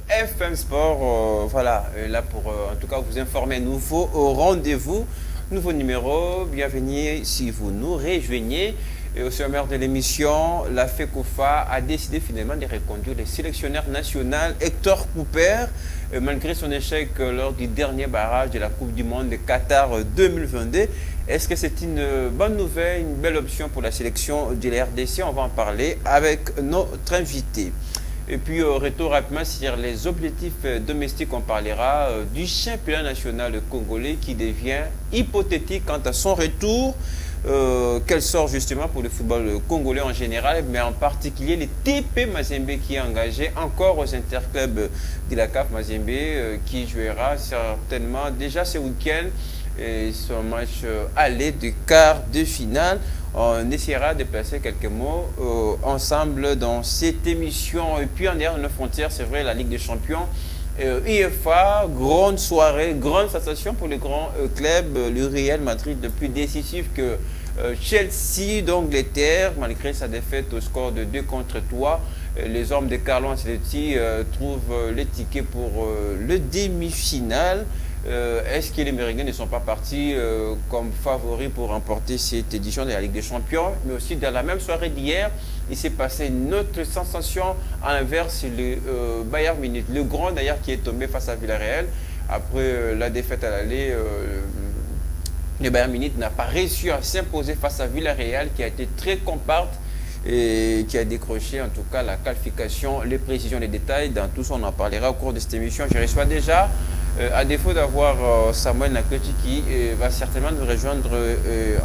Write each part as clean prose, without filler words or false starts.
FM Sport. Voilà, là pour en tout cas vous informer nouveau au rendez-vous, nouveau numéro. Bienvenue si vous nous rejoignez. Et au sommaire de l'émission, la FECOFA a décidé finalement de reconduire le sélectionneur national Hector Cooper, malgré son échec lors du dernier barrage de la Coupe du Monde de Qatar 2022. Est-ce que c'est une bonne nouvelle, une belle option pour la sélection de la RDC? On va en parler avec notre invité. Et puis, retour rapidement sur les objectifs domestiques, on parlera du championnat national congolais qui devient hypothétique quant à son retour. Quel sort justement pour le football congolais en général, mais en particulier le TP Mazembe qui est engagé encore aux interclubs de la CAF Mazembe qui jouera certainement déjà ce week-end son match aller de quart de finale. On essaiera de placer quelques mots ensemble dans cette émission. Et puis en dehors de nos frontières, c'est vrai, la Ligue des Champions. UEFA, grande soirée, grande sensation pour les grands clubs. Le Real Madrid, le plus décisif que Chelsea d'Angleterre, malgré sa défaite au score de 2-3. Les hommes de Carlo Ancelotti trouvent les tickets pour le demi-finale. Est-ce que les Merengues ne sont pas partis comme favoris pour remporter cette édition de la Ligue des Champions? Mais aussi dans la même soirée d'hier, il s'est passé une autre sensation à l'inverse, le Bayern Munich, le grand d'ailleurs qui est tombé face à Villarreal. Après la défaite à l'aller, le Bayern Munich n'a pas réussi à s'imposer face à Villarreal qui a été très compacte et qui a décroché en tout cas la qualification. Les précisions, les détails, dans tout ça on en parlera au cours de cette émission. Je reçois déjà, à défaut d'avoir Samuel Nakoti qui va certainement nous rejoindre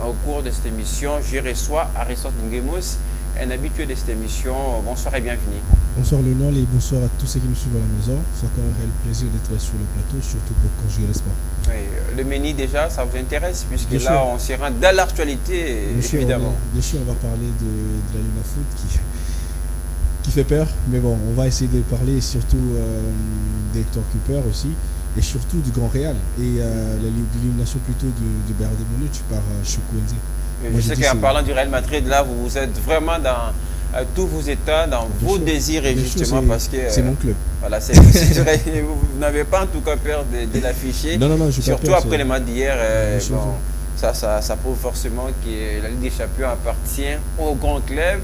au cours de cette émission, je reçois Aristote Nguemos, un habitué de cette émission. Bonsoir et bienvenue. Bonsoir Lionel et bonsoir à tous ceux qui nous suivent à la maison. C'est encore un réel plaisir d'être sur le plateau, surtout pour conjuguer le sport. Oui, le MENI déjà, ça vous intéresse puisque bien là sûr. on se rend dans l'actualité évidemment. Bien sûr, on va parler de la Ligue de foot qui fait peur, mais bon, on va essayer de parler surtout d'Hector Cooper aussi et surtout du Grand Real et l'élimination plutôt du Bayern de Munich par Chukwueze. Je sais qu'en parlant du Real Madrid, là, vous êtes vraiment dans tous vos états, dans vos désirs, et justement, parce que... c'est mon club. Voilà, vous n'avez pas en tout cas peur de l'afficher. Non, je surtout peur, après les matchs d'hier. Ça prouve forcément que la Ligue des Champions appartient au grand club.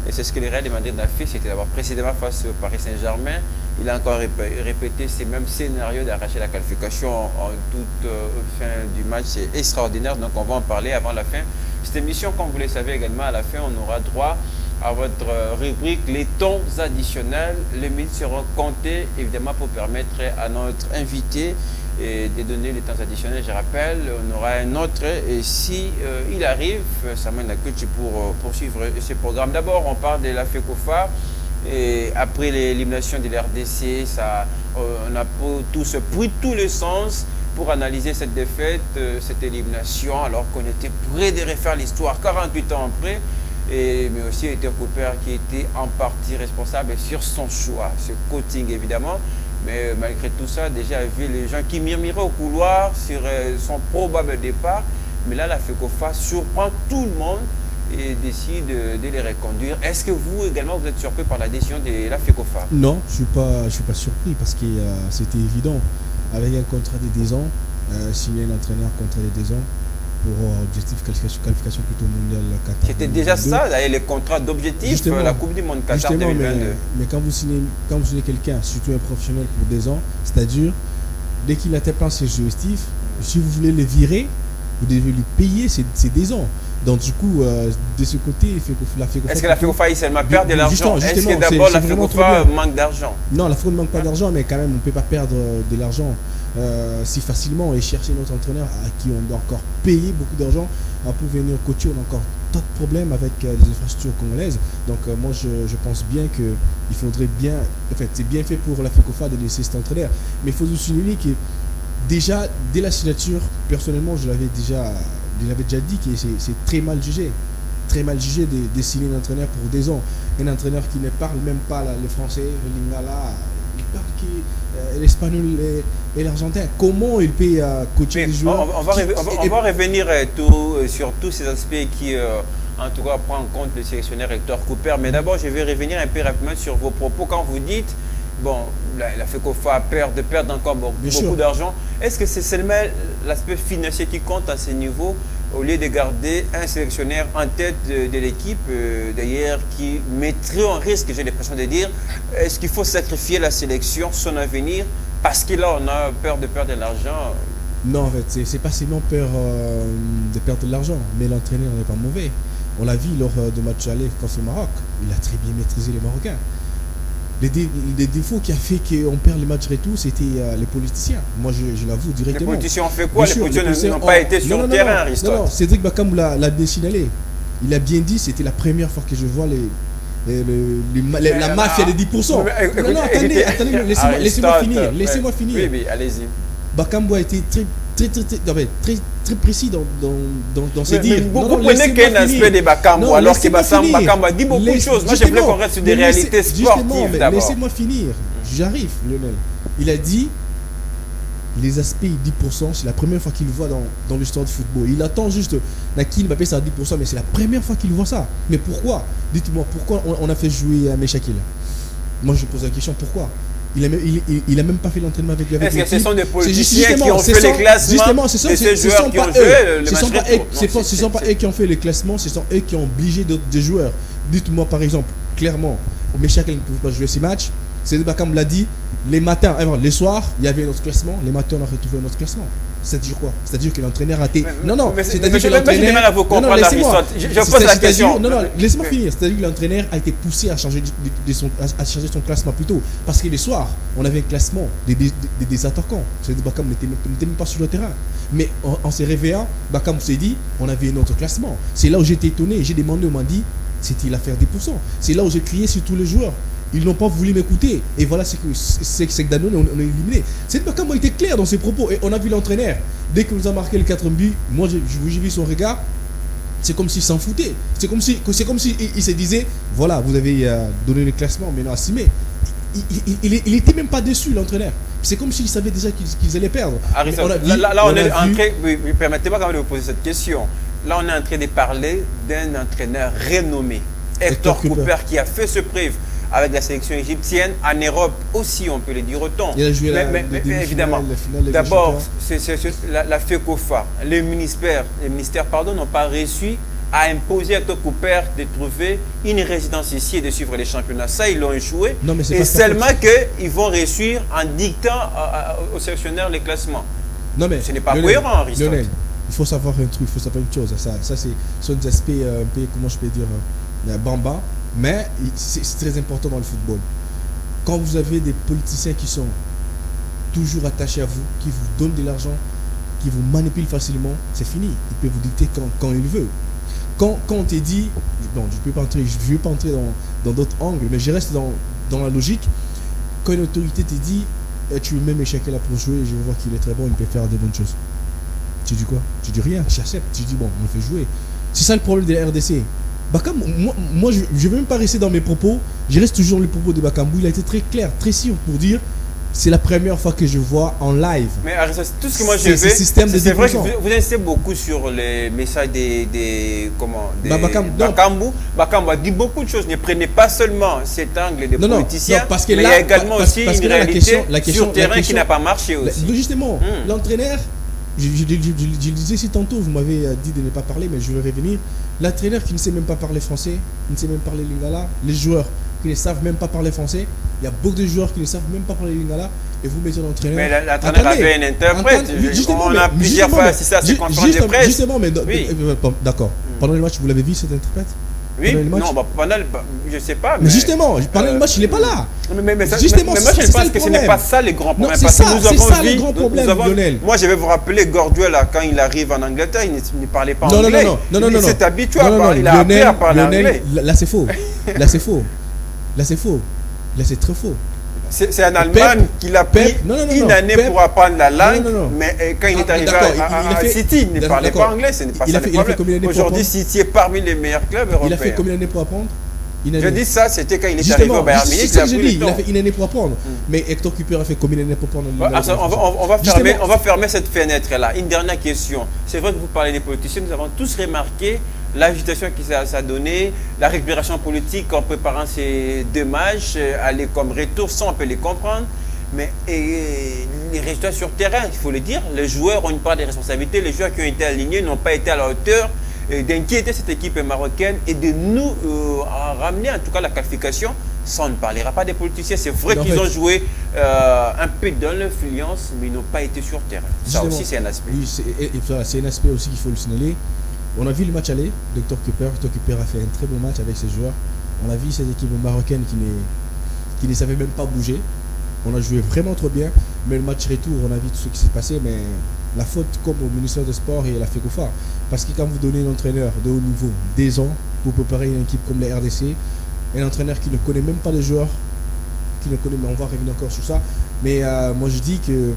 Et c'est ce que le Real de Madrid a fait, c'était d'avoir précédemment face au Paris Saint-Germain. Il a encore répété ces mêmes scénarios d'arracher la qualification en toute fin du match. C'est extraordinaire, donc on va en parler avant la fin. Cette émission, comme vous le savez également, à la fin, on aura droit à votre rubrique les temps additionnels. Les minutes seront comptées, évidemment, pour permettre à notre invité de donner les temps additionnels. Je rappelle, on aura un autre, et si il arrive, Samuel Nakoti pour poursuivre ce programme. D'abord, on parle de la FECOFA. Et après l'élimination de l'RDC, on a tous pris tous les sens pour analyser cette défaite, cette élimination, alors qu'on était prêt de refaire l'histoire 48 ans après. Mais aussi Hector Cooper qui était en partie responsable sur son choix, ce coaching évidemment. Mais malgré tout ça, déjà vu les gens qui murmuraient au couloir sur son probable départ. Mais là, la FECOFA surprend tout le monde et décide de les reconduire. Est-ce que vous également vous êtes surpris par la décision de la FECOFA? Non, je suis pas surpris parce que c'était évident. Avec un contrat de 10 ans, signer un entraîneur contrat de 10 ans pour objectif qualification plutôt mondiale Qatar. C'était déjà ça, les contrats d'objectif, la Coupe du Monde Qatar 2022. Mais quand vous signez quelqu'un, surtout un professionnel pour 10 ans, c'est-à-dire dès qu'il atteint pas ses objectifs, si vous voulez le virer, vous devez lui payer ses 10 ans. Donc du coup, de ce côté, la FECOFA... Est-ce que la FECOFA seulement perd de l'argent? Est-ce que d'abord la FECOFA manque d'argent? Non, la FECOFA ne manque pas d'argent, mais quand même, on ne peut pas perdre de l'argent si facilement et chercher notre entraîneur à qui on doit encore payer beaucoup d'argent pour venir coacher. On a encore tant de problèmes avec les infrastructures congolaises. Donc moi, je pense bien qu'il faudrait bien... En fait, c'est bien fait pour la FECOFA de laisser cet entraîneur. Mais il faut aussi souligner que déjà, dès la signature, personnellement, je l'avais déjà dit que c'est très mal jugé. Très mal jugé de signer un entraîneur pour 10 ans. Un entraîneur qui ne parle même pas le français, le lingala, il parle l'espagnol et l'argentin. Comment il peut coacher les joueurs? On va revenir sur tous ces aspects qui, en tout cas, prend en compte le sélectionneur Hector Cooper. Mais d'abord, je vais revenir un peu rapidement sur vos propos quand vous dites bon, la FECOFA a peur de perdre encore beaucoup d'argent. Est-ce que c'est seulement l'aspect financier qui compte à ce niveau, au lieu de garder un sélectionneur en tête de l'équipe, d'ailleurs, qui mettrait en risque, j'ai l'impression de dire, est-ce qu'il faut sacrifier la sélection, son avenir, parce que là, on a peur de perdre de l'argent? Non, en fait, c'est pas seulement peur de perdre de l'argent, mais l'entraîneur n'est pas mauvais. On l'a vu lors de match aller contre le Maroc. Il a très bien maîtrisé les Marocains. Les défauts qui a fait qu'on perd les matchs retour, c'était les politiciens. Moi, je l'avoue directement. Les politiciens ont fait quoi? Les politiciens n'ont pas été sur le terrain, Aristote. Non, Cédric Bakambu l'a bien signalé. Il a bien dit, c'était la première fois que je vois la mafia des 10%. Non, attendez, laissez-moi finir. Oui, allez-y. Bakambu a été très précis dans ses dires. Vous comprenez qu'un aspect de Bakambu, alors que Bakambu a dit beaucoup de choses. Moi, je voulais qu'on reste sur des réalités sportives d'abord. Laissez-moi finir. J'arrive, Lionel. Il a dit, les aspects 10%, c'est la première fois qu'il le voit dans l'histoire du football. Il attend juste, Kylian Mbappé, ça à 10%, mais c'est la première fois qu'il voit ça. Mais pourquoi? Dites-moi, pourquoi on a fait jouer Meshakil? Moi, je pose la question, pourquoi? Il a même pas fait l'entraînement avec l'équipe. Est-ce que ce sont des politiciens qui ont fait les classements? Justement, ce sont pas eux. Ce sont pas eux qui ont fait les classements, ce sont eux qui ont obligé des joueurs. Dites-moi par exemple, clairement, Meshakil ne pouvait pas jouer ces matchs. Cédric Bakambu l'a dit, les matins, les soirs, il y avait un autre classement, les matins on a retrouvé un autre classement. C'est-à-dire quoi? C'est-à-dire que l'entraîneur a été... c'est-à-dire que l'entraîneur... J'ai mal à vous comprendre, je pose la question. Non, laissez-moi finir. C'est-à-dire que l'entraîneur a été poussé à changer son classement plus tôt. Parce que les soirs, on avait un classement des attaquants. Cédric Bakambu n'était même pas sur le terrain. Mais en se réveillant, Bakambu s'est dit, on avait un autre classement. C'est là où j'étais étonné. J'ai demandé, on m'a dit, c'était l'affaire 10%. C'est là où j'ai crié sur tous les joueurs. Ils n'ont pas voulu m'écouter. Et voilà, c'est que Danone, on est éliminé. C'est Bakambu était clair dans ses propos. Et on a vu l'entraîneur. Dès qu'il nous a marqué le 4 buts, moi j'ai vu son regard. C'est comme s'il s'en foutait. C'est comme si il se disait, voilà, vous avez donné le classement, maintenant assumez. Il n'était même pas déçu, l'entraîneur. C'est comme s'il savait déjà qu'ils allaient perdre. Là, on est en train... Oui, permettez-moi quand même de vous poser cette question. Là, on est en train de parler d'un entraîneur renommé. Hector Cooper, qui a fait ce preuve avec la sélection égyptienne, en Europe aussi, on peut le dire autant. Il a joué évidemment. D'abord, la FECOFA, les ministères n'ont pas réussi à imposer à Hector Cooper de trouver une résidence ici et de suivre les championnats. Ça, ils l'ont échoué. Et seulement qu'ils vont réussir en dictant aux sélectionneurs les classements. Ce n'est pas cohérent, Aristote. Il faut savoir un truc, il faut savoir une chose. Ça c'est des aspects un peu, comment je peux dire, bamba. Mais c'est très important dans le football. Quand vous avez des politiciens qui sont toujours attachés à vous, qui vous donnent de l'argent, qui vous manipulent facilement, c'est fini. Il peut vous dicter quand il veut. Quand on te dit, bon, je ne vais pas entrer dans d'autres angles, mais je reste dans la logique. Quand une autorité te dit, tu veux même échec là pour jouer, je vois qu'il est très bon, il peut faire des bonnes choses. Tu dis quoi? Tu dis rien, j'accepte. Tu dis bon, on me fait jouer. C'est ça le problème de la RDC. Bakambu, moi je ne vais même pas rester dans mes propos, je reste toujours dans les propos de Bakambu. Il a été très clair, très sûr pour dire c'est la première fois que je vois en live. Mais tout ce que moi je fais, c'est vrai que vous insistez beaucoup sur les messages Bakambu. Bakambu a dit beaucoup de choses. Ne prenez pas seulement cet angle des politiciens, mais il y a également aussi une réalité sur terrain qui n'a pas marché aussi. Justement, l'entraîneur, je le disais ici tantôt, vous m'avez dit de ne pas parler, mais je vais revenir. L'entraîneur qui ne sait même pas parler français, qui ne sait même parler lingala, les joueurs qui ne savent même pas parler français, il y a beaucoup de joueurs qui ne savent même pas parler lingala, et vous mettez l'entraîneur. Mais l'entraîneur avait un interprète. On a plusieurs fois assisté à ces conférences de presse. Justement, mais d'accord. Pendant le match, vous l'avez vu cet interprète? Oui, non, pendant je ne sais pas. Mais justement, pendant le match, il n'est pas là. Mais justement, moi, je pense que ce n'est pas ça le grand problème. Parce que nous avons vu, le grand problème, Lionel. Moi, je vais vous rappeler Guardiola, quand il arrive en Angleterre, il ne parlait pas anglais. Non. Il s'est habitué à parler. Il a appris à parler anglais. Là, c'est faux. Là, c'est faux. Là, c'est très faux. C'est en Allemagne qu'il a pris une année pour apprendre la langue, mais quand il est arrivé à City, il ne parlait pas anglais, ce n'est pas ça le problème. Aujourd'hui, City est parmi les meilleurs clubs européens. Il a fait combien d'années pour apprendre? Je dis ça, c'était quand il est arrivé au Bayern Munich. Il a fait une année pour apprendre. Mais Hector Cooper a fait combien d'années pour apprendre? On va fermer cette fenêtre-là. Une dernière question. C'est vrai que vous parlez des politiciens, nous avons tous remarqué l'agitation que ça a donné, la récupération politique en préparant ces 2 matchs, aller comme retour, ça on peut les comprendre. Mais les résultats sur terrain, il faut le dire, les joueurs ont une part de responsabilité. Les joueurs qui ont été alignés n'ont pas été à la hauteur d'inquiéter cette équipe marocaine et de nous ramener en tout cas la qualification. Ça, on ne parlera pas des politiciens. C'est vrai qu'ils ont joué un peu dans l'influence, mais ils n'ont pas été sur terrain. Ça aussi, c'est un aspect. Oui, c'est un aspect aussi qu'il faut le signaler. On a vu le match aller de Hector Cúper. Hector Cúper a fait un très bon match avec ses joueurs. On a vu cette équipe marocaine qui ne savait même pas bouger. On a joué vraiment trop bien, mais le match retour, on a vu tout ce qui s'est passé, mais la faute comme au ministère des Sports et à la FECOFA. Parce que quand vous donnez un entraîneur de haut niveau des ans pour préparer une équipe comme la RDC, un entraîneur qui ne connaît même pas les joueurs, mais on va revenir encore sur ça, mais moi je dis que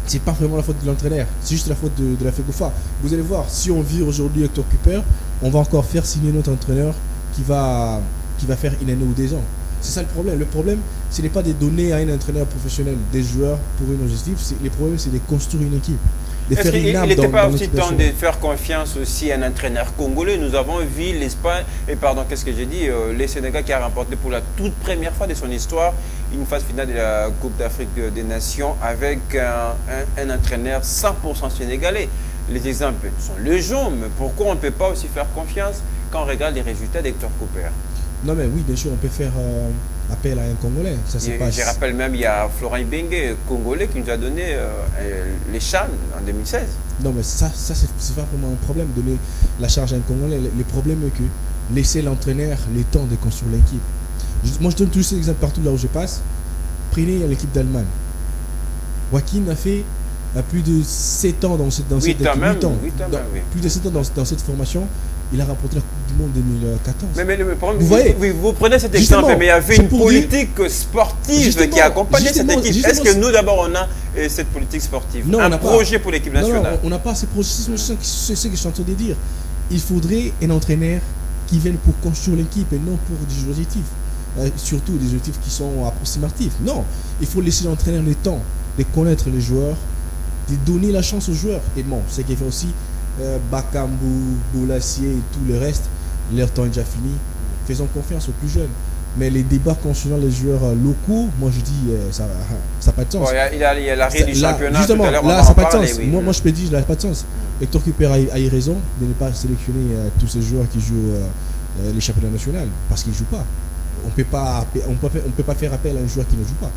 c'est pas vraiment la faute de l'entraîneur, c'est juste la faute de la FECOFA. Vous allez voir, si on vire aujourd'hui Hector Cúper, on va encore faire signer notre entraîneur qui va faire une année ou 2 ans. C'est ça le problème. Le problème, ce n'est pas de donner à un entraîneur professionnel des joueurs pour une objectif. Le problème, c'est de construire une équipe. Est-ce qu'il n'était pas aussi temps de faire confiance aussi à un entraîneur congolais? Nous avons vu l'Espagne, les Sénégal qui a remporté pour la toute première fois de son histoire une phase finale de la Coupe d'Afrique des Nations avec un entraîneur 100% sénégalais. Les exemples sont légion, mais pourquoi on ne peut pas aussi faire confiance quand on regarde les résultats d'Hector Cúper? Non mais oui, bien sûr, on peut faire appel à un Congolais. Ça, je rappelle même, il y a Florent Ibenge, Congolais, qui nous a donné les CHAN en 2016. Non mais ça c'est pas vraiment un problème, donner la charge à un Congolais. Le problème est que laisser l'entraîneur le temps de construire l'équipe. Moi je donne tous ces exemples partout là où je passe. Prenez l'équipe d'Allemagne. Joaquin a fait plus de 7 ans dans cette équipe. 8 ans. Plus de 7 ans dans cette formation. Il a remporté la Coupe du Monde 2014. Mais le problème, vous prenez cet exemple, mais il y avait une politique sportive qui accompagnait cette équipe. Est-ce que nous, d'abord, on a cette politique sportive? Non, un projet pour l'équipe nationale? Non, on n'a pas ces projets. C'est ce que je suis en train de dire. Il faudrait un entraîneur qui vienne pour construire l'équipe et non pour des objectifs. Surtout des objectifs qui sont approximatifs. Non, il faut laisser l'entraîneur le temps de connaître les joueurs, de donner la chance aux joueurs. Et bon, c'est qu'il fait aussi Bakambu, Boulassier et tout le reste, leur temps est déjà fini. Faisons confiance aux plus jeunes. Mais les débats concernant les joueurs locaux, moi je dis, ça n'a pas de sens. Il y a l'arrêt du championnat. Justement, là, ça n'a pas de sens. Oui. Moi je peux dire, ça n'a pas de sens. Hector Cúper a eu raison de ne pas sélectionner tous ces joueurs qui jouent les championnats nationaux parce qu'ils ne jouent pas. On ne peut pas faire appel à un joueur qui ne joue pas.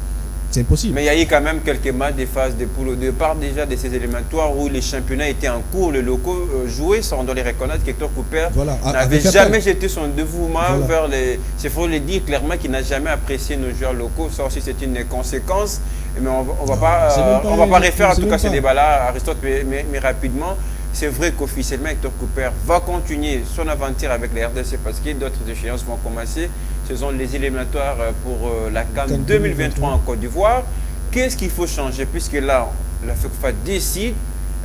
C'est impossible. Mais il y a eu quand même quelques matchs des phases de poule au départ déjà de ces éliminatoires où les championnats étaient en cours, les locaux jouaient, on doit les reconnaître qu'Hector Cúper n'avait jamais jeté son dévouement vers les... Il faut le dire clairement qu'il n'a jamais apprécié nos joueurs locaux. Ça aussi c'est une conséquence. Mais on ne va pas refaire en tout cas ce débat-là, Aristote, mais rapidement. C'est vrai qu'officiellement Hector Cúper va continuer son aventure avec la RDC parce que d'autres échéances vont commencer. Ce sont les éliminatoires pour la CAN 2023 en Côte d'Ivoire. Qu'est-ce qu'il faut changer? Puisque là, la FECOFA décide,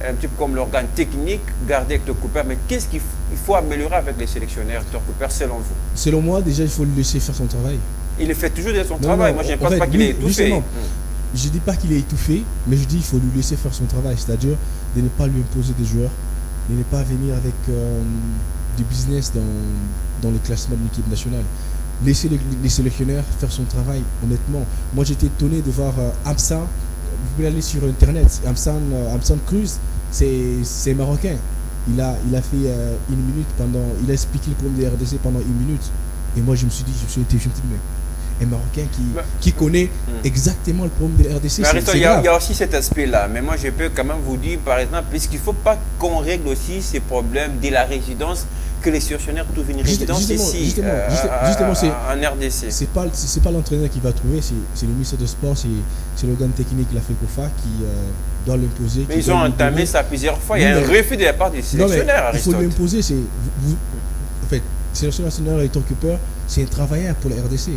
un petit peu comme l'organe technique, garder Hector Cúper. Mais qu'est-ce qu'il faut améliorer avec les sélectionneurs, Hector Cúper, selon vous? Selon moi, déjà, il faut le laisser faire son travail. Il fait toujours son travail. Moi, je ne pense pas qu'il est étouffé. Je ne dis pas qu'il est étouffé, mais je dis qu'il faut lui laisser faire son travail. C'est-à-dire de ne pas lui imposer des joueurs, de ne pas venir avec du business dans le classement de l'équipe nationale. Laisser les sélectionneurs faire son travail, honnêtement. Moi, j'étais étonné de voir Amsan. Vous pouvez aller sur Internet. Amsan Cruz, c'est marocain. Il a fait une minute il a expliqué le problème des RDC pendant 1 minute. Et moi, je me suis dit, un Marocain qui connaît exactement le problème de la RDC. Mais il y a aussi cet aspect-là. Mais moi, je peux quand même vous dire, par exemple, puisqu'il ne faut pas qu'on règle aussi ces problèmes de la résidence, que les sélectionneurs trouvent une résidence ici, en RDC. C'est pas l'entraîneur qui va trouver, c'est le ministère des Sports, c'est l'organe technique, la FECOFA, qui doit l'imposer. Mais ils ont entamé ça plusieurs fois. Il y a un refus de la part des sélectionneurs. Il faut l'imposer. En fait, sélectionneur national et Hector Cúper, c'est un travailleur pour la RDC.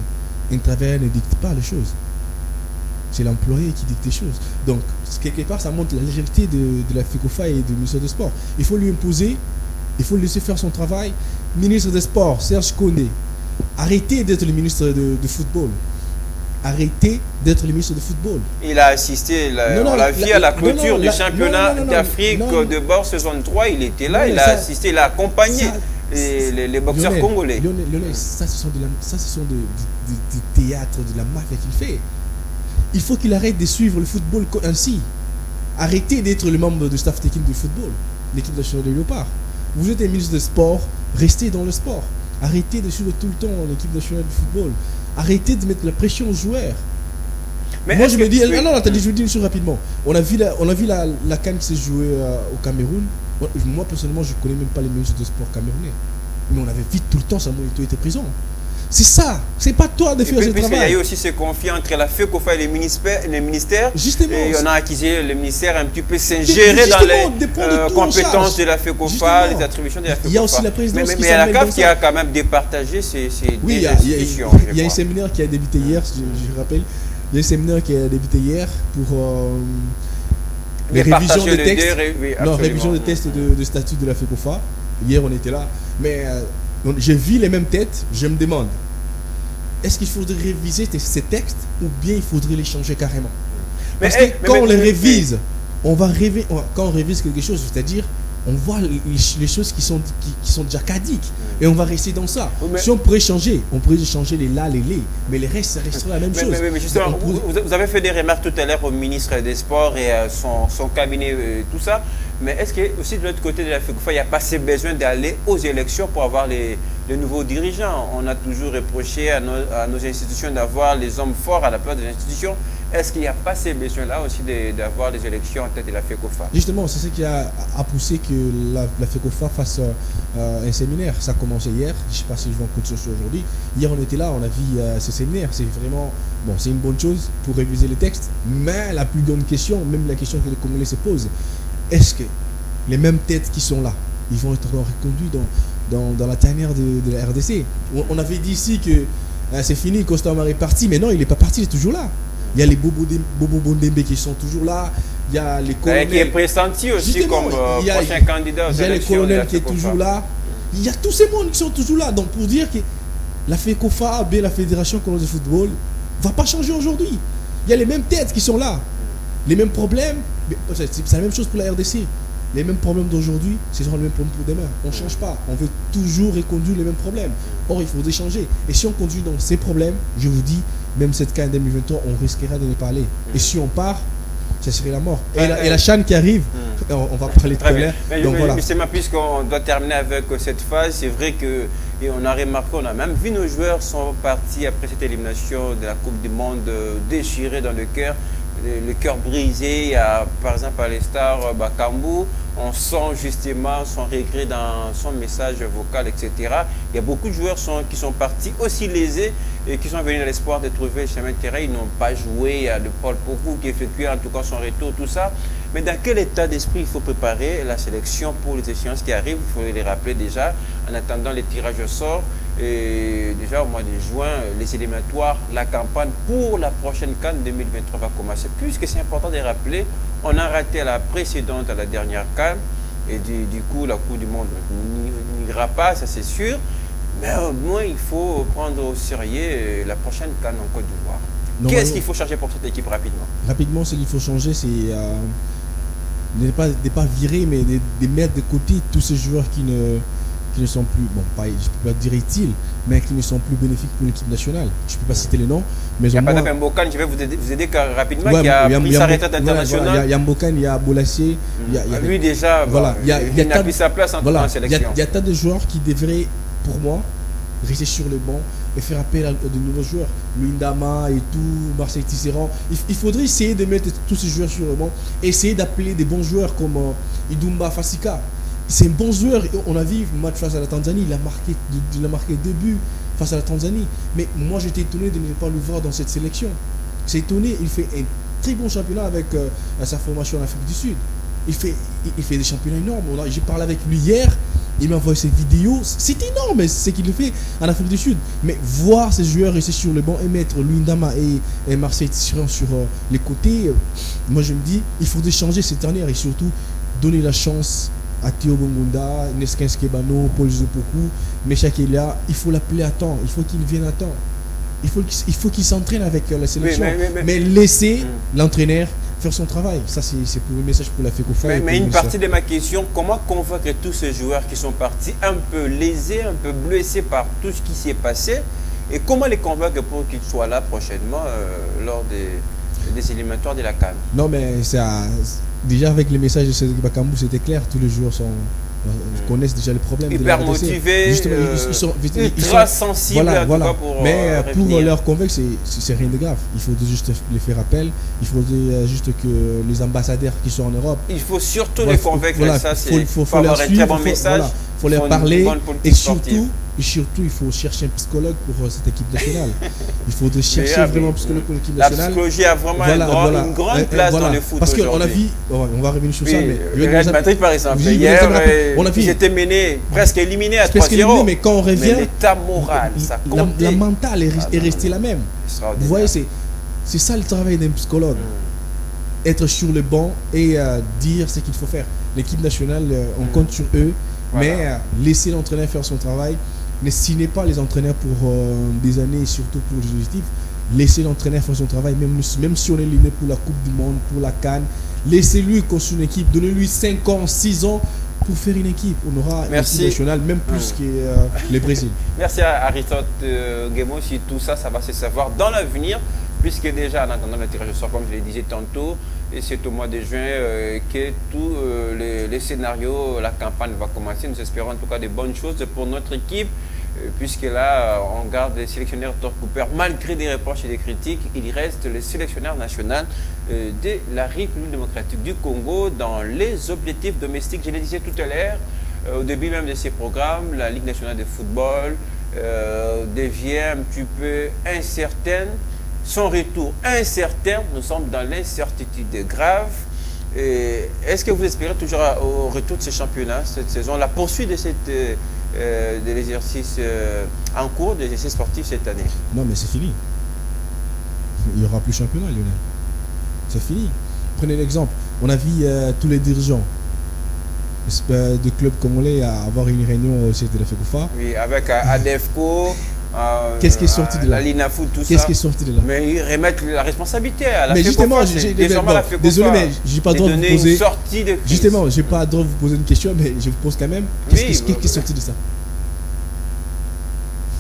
Un travailleur ne dicte pas les choses. C'est l'employé qui dicte les choses. Donc, quelque part, ça montre la légèreté de la FECOFA et du ministère des Sports. Il faut lui imposer, il faut le laisser faire son travail. Ministre des Sports, Serge Kondé, arrêtez d'être le ministre de football. arrêtez d'être le ministre de football. Il a assisté, on l'a vu à la clôture du championnat d'Afrique de bord saison 3, il était là, il a assisté, il a accompagné les boxeurs congolais. Lionel, ça ce sont du théâtre, de la mafia qu'il fait. Il faut qu'il arrête de suivre le football ainsi. Arrêtez d'être le membre du staff technique du football, l'équipe nationale des Léopards. Vous êtes un ministre de sport, restez dans le sport. Arrêtez de suivre tout le temps l'équipe nationale du football. Arrêtez de mettre la pression aux joueurs. Mais moi je me dis, attendez, je vous dis une chose rapidement. On a vu la CAN qui s'est jouée au Cameroun. Moi personnellement, je ne connais même pas les ministres de sport camerounais. Mais on avait vu tout le temps, Samuel Eto'o était présent. C'est ça, c'est pas toi de faire ce travail. Il y a eu aussi ce conflit entre la FECOFA et les ministères. Justement. Et on a accusé le ministère un petit peu s'ingérer dans les compétences de la FECOFA, les attributions de la FECOFA. Il y a aussi la présidence mais il y a la CAF qui a quand même départagé ces institutions. Il y a un séminaire qui a débuté hier, je rappelle. Il y a un séminaire qui a débuté hier pour les révisions des textes. Révision des tests de statut de la FECOFA. Hier, on était là. Mais j'ai vu les mêmes têtes. Je me demande, est-ce qu'il faudrait réviser ces textes ou bien il faudrait les changer carrément? Parce que quand on les révise, quand on révise quelque chose, c'est-à-dire on voit les choses qui sont déjà caduques et on va rester dans ça. Si on pourrait changer les là, les les, mais les restes, ça restera la même chose. Mais justement, vous avez fait des remarques tout à l'heure au ministre des Sports et son cabinet, tout ça. Mais est-ce que aussi de l'autre côté de la FECOFA, il n'y a pas assez besoin d'aller aux élections pour avoir les nouveaux dirigeants? On a toujours reproché à nos institutions d'avoir les hommes forts à la place des institutions. Est-ce qu'il n'y a pas ces besoins-là aussi d'avoir des élections en tête de la FECOFA? Justement, c'est ce qui a poussé que la FECOFA fasse un séminaire. Ça a commencé hier. Je ne sais pas si je vais en continuer aujourd'hui. Hier, on était là, on a vu ce séminaire. C'est vraiment, c'est une bonne chose pour réviser les textes. Mais la plus grande question, même la question que les Congolais se posent, est-ce que les mêmes têtes qui sont là, ils vont être reconduits dans la tanière de la RDC? On avait dit ici que c'est fini, Costamare est parti, mais non, il n'est pas parti, il est toujours là. Il y a les Bobo Bondembe qui sont toujours là, il y a les colonels... qui est pressenti aussi comme prochain candidat aux élections. Il y a les colonels qui sont toujours là, il y a tous ces mondes qui sont toujours là. Donc pour dire que la FECOFA, la Fédération congolaise de football, ne va pas changer aujourd'hui. Il y a les mêmes têtes qui sont là, les mêmes problèmes. C'est la même chose pour la RDC. Les mêmes problèmes d'aujourd'hui, ce seront les mêmes problèmes pour demain. On ne change pas. On veut toujours reconduire les mêmes problèmes. Or, il faut changer. Et si on conduit dans ces problèmes, je vous dis, même cette CAN 2023, on risquera de ne pas aller. Et si on part, ça serait la mort. Et la CHAN qui arrive, on va parler tout à l'heure. Justement, puisqu'on doit terminer avec cette phase, c'est vrai que et on a remarqué, on a même vu nos joueurs sont partis après cette élimination de la Coupe du Monde déchirés dans le cœur brisé. Par exemple, à l'Estar Bakambu, on sent justement son regret dans son message vocal, etc. Il y a beaucoup de joueurs qui sont partis aussi lésés et qui sont venus dans l'espoir de trouver le chemin de terrain. Ils n'ont pas joué. Il y a le Paul Pokou qui effectuait en tout cas son retour, tout ça. Mais dans quel état d'esprit il faut préparer la sélection pour les échéances qui arrivent? Il faut les rappeler déjà en attendant les tirages au sort. Et déjà au mois de juin, les éliminatoires, la campagne pour la prochaine CAN 2023 va commencer. Puisque c'est important de rappeler, on a raté à la précédente, à la dernière CAN, et du coup la Coupe du Monde n'ira pas, ça c'est sûr. Mais au moins il faut prendre au sérieux la prochaine CAN en Côte d'Ivoire. Qu'est-ce qu'il faut changer pour cette équipe rapidement? Rapidement, ce qu'il faut changer, c'est de ne pas virer, mais de mettre de côté tous ces joueurs qui ne sont plus, je ne peux pas dire utiles, mais qui ne sont plus bénéfiques pour l'équipe nationale. Je ne peux pas citer les noms. Mais il y a pas Mbokan, je vais vous aider rapidement, qui a pris sa retraite internationale. Il y a Mbokan, il y a Bolassier. Lui déjà, il n'a plus sa place en sélection. Il y a tas de joueurs qui devraient, pour moi, rester sur le banc et faire appel à de nouveaux joueurs. Luindama et tout, Marseille Tisserand. Il faudrait essayer de mettre tous ces joueurs sur le banc et essayer d'appeler des bons joueurs comme Idumba Fasika. C'est un bon joueur. On a vu le match face à la Tanzanie. Il a marqué 2 buts face à la Tanzanie. Mais moi, j'étais étonné de ne pas le voir dans cette sélection. C'est étonné. Il fait un très bon championnat avec sa formation en Afrique du Sud. Il fait des championnats énormes. J'ai parlé avec lui hier. Il m'a envoyé ses vidéos. C'est énorme ce qu'il fait en Afrique du Sud. Mais voir ces joueurs rester sur le banc et mettre Luindama et Marseille Tisserand sur les côtés, moi je me dis, il faudrait changer cette dernière et surtout donner la chance à Théo Bongunda, Neskin Skebano, Paul Zopoku, Mecha Kelia. Il faut l'appeler à temps. Il faut qu'il vienne à temps. il faut qu'il s'entraîne avec la sélection. Oui, mais laisser l'entraîneur faire son travail. Ça, c'est pour le message pour la FECOFA. Mais une partie de ma question, comment convaincre tous ces joueurs qui sont partis un peu lésés, un peu blessés par tout ce qui s'est passé, et comment les convaincre pour qu'ils soient là prochainement lors des éliminatoires de la CAN? Non, mais déjà avec les messages de Cédric Bakambu, c'était clair. Tous les joueurs connaissent déjà le problème. Hyper motivés, ultra sensibles. Voilà. Mais pour leur convaincre, c'est rien de grave. Il faut juste les faire appel. Il faut juste que les ambassadeurs qui sont en Europe. Il faut surtout les convaincre. Ça, c'est faut avoir un très bon message. Il faut leur parler. Et surtout, il faut chercher un psychologue pour cette équipe nationale. Il faut chercher vraiment un psychologue pour l'équipe nationale. La psychologie a vraiment une grande place dans le foot. Parce qu'on a vu, on va revenir sur ça. Mais le Real Madrid, par exemple, hier, ils étaient menés, presque éliminés à 3-0. Mais quand on revient, l'état moral, ça compte. La mentale est restée la même. Vous voyez, c'est ça le travail d'un psychologue. Être sur le banc et dire ce qu'il faut faire. L'équipe nationale, on compte sur eux. Mais laisser l'entraîneur faire son travail. Ne signez pas les entraîneurs pour des années, et surtout pour les objectifs. Laissez l'entraîneur faire son travail, même si on est éliminé pour la Coupe du Monde, pour la CAN. Laissez-lui construire une équipe. Donnez-lui 5 ans, 6 ans pour faire une équipe. On aura une équipe nationale, même plus que le Brésil. Merci à Aristote Guémo. Si tout ça, ça va se savoir dans l'avenir, puisque déjà en attendant le tirage au sort, comme je le disais tantôt, et c'est au mois de juin que tous les scénarios, la campagne va commencer. Nous espérons en tout cas de bonnes choses pour notre équipe, puisque là, on garde les sélectionneurs Thor Cooper. Malgré des reproches et des critiques, il reste le sélectionneur national de la République démocratique du Congo dans les objectifs domestiques. Je le disais tout à l'heure, au début même de ces programmes, la Ligue nationale de football devient un petit peu incertaine. Son retour incertain, nous sommes dans l'incertitude grave. Est-ce que vous espérez toujours au retour de ce championnat, cette saison, la poursuite de l'exercice en cours, des exercices sportifs cette année? Non, mais c'est fini. Il n'y aura plus championnat, Lionel. C'est fini. Prenez l'exemple. On a vu tous les dirigeants de clubs comme on l'est avoir une réunion au siège de la FECOFA. Oui, avec ADEFCO. Qu'est-ce qui est sorti de là? La Linafoot, tout ça. Qu'est-ce qui est sorti de là? Mais ils remettent la responsabilité à la mais FECOFA. Justement, désolé, mais j'ai pas le droit de vous poser. Justement, j'ai pas le droit de vous poser une question, mais je vous pose quand même. Qu'est-ce qui est sorti de ça?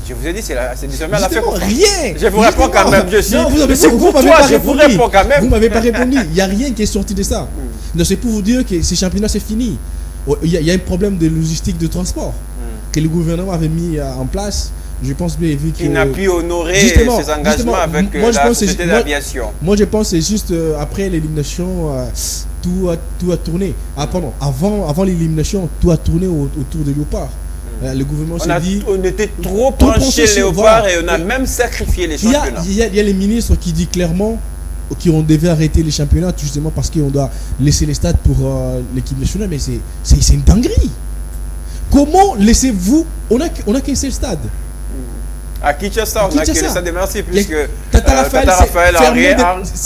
Je vous ai dit, c'est désormais à la FECOFA. Rien. Je vous réponds quand même. Vous m'avez pas répondu. Il n'y a rien qui est sorti de ça. C'est pour vous dire que ce championnat c'est fini. Il y a un problème de logistique de transport que le gouvernement avait mis en place. Je pense bien vu qu'il n'a pu honorer ses engagements avec la société d'aviation. Moi, je pense que c'est juste après l'élimination, tout a tourné. Pardon, avant l'élimination, tout a tourné autour de Léopard. Le gouvernement s'est dit... On était trop penché Léopard et on a même sacrifié les championnats. Il y a les ministres qui disent clairement qu'on devait arrêter les championnats justement parce qu'on doit laisser les stades pour l'équipe nationale. Mais c'est une dinguerie. Comment laissez-vous... On a qu'un seul stade. À Kinshasa, on a que le stade de Merci, puisque Tata Raphaël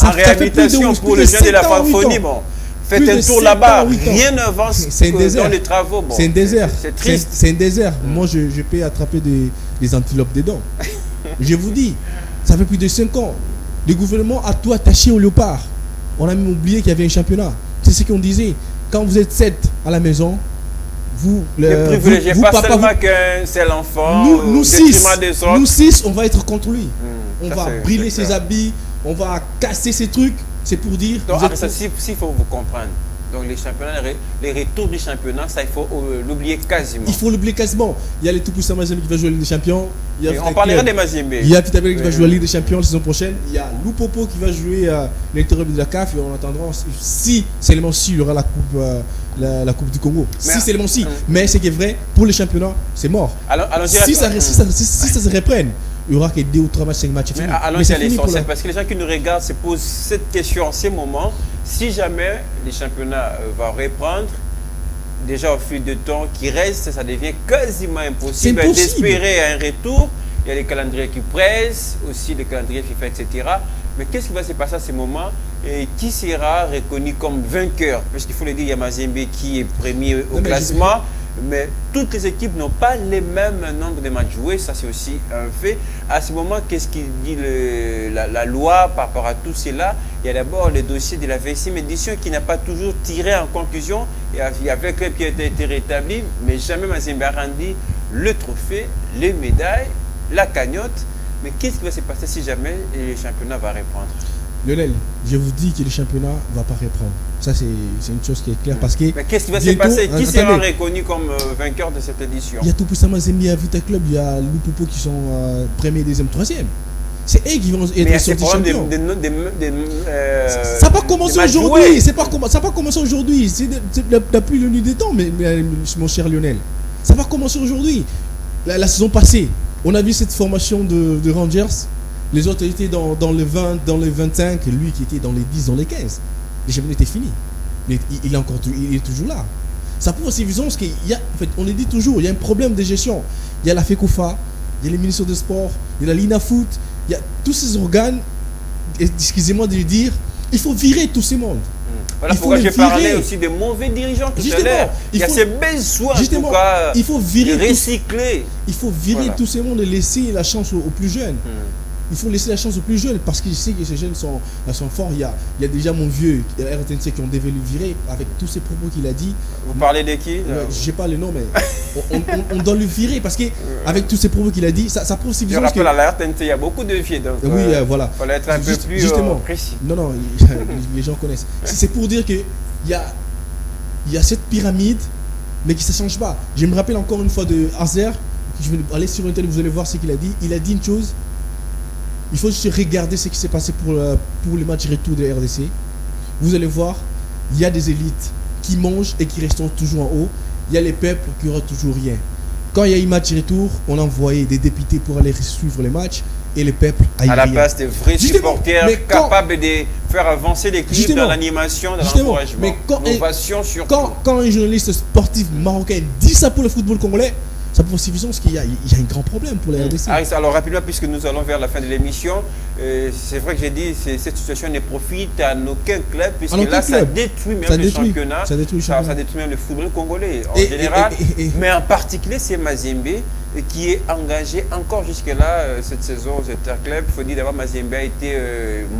en réhabilitation pour le jeu de la francophonie. Bon, faites un tour là-bas, rien n'avance dans les travaux. Bon, c'est un désert. C'est triste. C'est un désert. Moi, je peux attraper des antilopes dedans. Je vous dis, ça fait plus de 5 ans. Le gouvernement a tout attaché au Léopard. On a même oublié qu'il y avait un championnat. C'est ce qu'on disait. Quand vous êtes 7 à la maison, vous ne privilégiez pas seulement qu'un seul enfant. Nous 6, on va être contre lui. On va brûler ses habits, on va casser ses trucs. C'est pour dire. Donc, s'il faut vous comprendre. Donc les championnats, les retours du championnat, ça il faut l'oublier quasiment. Il faut l'oublier quasiment. Il y a les tout-puissants Mazembe qui va jouer la Ligue des Champions. On parlera des Mazembe. Il y a Vitabel qui va jouer la Ligue des Champions la saison prochaine. Il y a Lupopo qui va jouer l'interrobie de la CAF. Et on attendra si seulement si il y aura la coupe du Congo. Si seulement si. Mais c'est qui est vrai, pour les championnats, c'est mort. Si ça se reprenne, il y aura que 2 ou 3 matchs, 5 matchs. Mais allons-y à l'essentiel, parce que les gens qui nous regardent se posent cette question en ces moments. Si jamais les championnats vont reprendre, déjà au fil du temps qui reste, ça devient quasiment impossible d'espérer un retour. Il y a les calendriers qui pressent, aussi les calendriers FIFA, etc. Mais qu'est-ce qui va se passer à ce moment et qui sera reconnu comme vainqueur? Parce qu'il faut le dire, il y a Mazembe qui est premier au classement. mais toutes les équipes n'ont pas les mêmes nombres de matchs joués, ça c'est aussi un fait. À ce moment, qu'est-ce qu'il dit la loi par rapport à tout cela? Il y a d'abord le dossier de la 20e édition qui n'a pas toujours tiré en conclusion, et avec un qui a été rétabli, mais jamais Mazembe a rendu le trophée, les médailles, la cagnotte. Mais qu'est-ce qui va se passer si jamais le championnat va reprendre? Lionel, je vous dis que le championnat ne va pas reprendre. Ça, c'est une chose qui est claire. Parce que mais qu'est-ce qui va se passer? Qui sera reconnu comme vainqueur de cette édition? Il y a tout puissant Mazembe à Vita Club, il y a Lupopo qui sont premier, deuxième, troisième. C'est eux qui vont être sortis champions. Ça n'a pas commencé aujourd'hui. Ça n'a pas commencé aujourd'hui. C'est depuis le nuit des temps, mais mon cher Lionel. Ça va commencer aujourd'hui. La saison passée, on a vu cette formation de Rangers. Les autres étaient dans les 20, dans les 25, et lui qui était dans les 10, dans les 15. Le championnat était fini. Il est toujours là. Ça prouve aussi évident qu'il y a, en fait, on le dit toujours, il y a un problème de gestion. Il y a la FECOFA, il y a les ministres des Sports, il y a la Linafoot, il y a tous ces organes, excusez-moi de le dire, il faut virer tous ces mondes. Voilà pourquoi j'ai parlé aussi des mauvais dirigeants tout à l'heure. Il y a ces besoins en tout cas, il faut virer de recycler. Il faut virer tous ces mondes et laisser la chance aux plus jeunes. Il faut laisser la chance aux plus jeunes parce qu'il sait que ces jeunes sont forts. Il y a déjà mon vieux, RTNC, qui ont devait le virer avec tous ces propos qu'il a dit. Vous parlez de qui? Je n'ai pas le nom, mais on doit le virer parce qu'avec tous ces propos qu'il a dit, ça prouve si bien. Je rappelle à la RTNC, il y a beaucoup de vieux. Donc, oui, voilà. Il fallait être un peu plus précis. Non, les gens connaissent. C'est pour dire qu'il y a cette pyramide, mais qui ne se change pas. Je me rappelle encore une fois de Hazer. Je vais aller sur Internet, vous allez voir ce qu'il a dit. Il a dit une chose. Il faut juste regarder ce qui s'est passé pour les matchs retour de la RDC. Vous allez voir, il y a des élites qui mangent et qui restent toujours en haut. Il y a les peuples qui n'auront toujours rien. Quand il y a eu match retour, on a envoyé des députés pour aller suivre les matchs et les peuples à la place des vrais supporters capables de faire avancer l'équipe dans l'animation, dans l'encouragement. L'innovation surtout. Quand un journaliste sportif marocain dit ça pour le football congolais, ça peut aussi parce qu'il y a un grand problème pour la RDC. Alors rapidement, puisque nous allons vers la fin de l'émission, c'est vrai que j'ai dit que cette situation ne profite à aucun club, puisque là, ça détruit même le championnat, ça détruit même le football congolais en général, mais en particulier c'est Mazembe qui est engagé encore jusque-là cette saison au Interclub. Il faut dire d'abord Mazembe a été,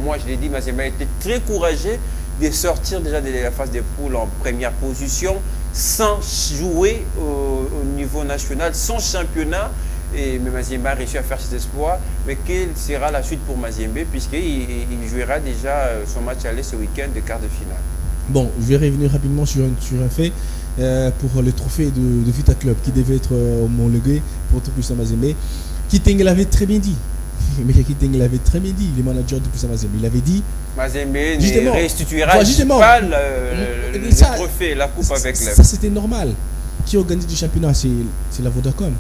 moi je l'ai dit, Mazembe a été très courageux de sortir déjà de la phase des poules en première position, sans jouer au niveau national, sans championnat. Mais Mazembe a réussi à faire ses exploits. Mais quelle sera la suite pour Mazembe, puisqu'il jouera déjà son match aller ce week-end de quart de finale? Bon, je vais revenir rapidement sur un fait pour le trophée de Vita Club qui devait être homologué pour Tupuisa Mazembe. Kitenge l'avait très bien dit. Mais Kitenge l'avait très bien dit, le manager de Tupuisa Mazembe. Il avait dit Mazembe ne restituera pas le trophée, la coupe avec l'EF. Ça, c'était normal. Qui organise du championnat? C'est la Vodacom.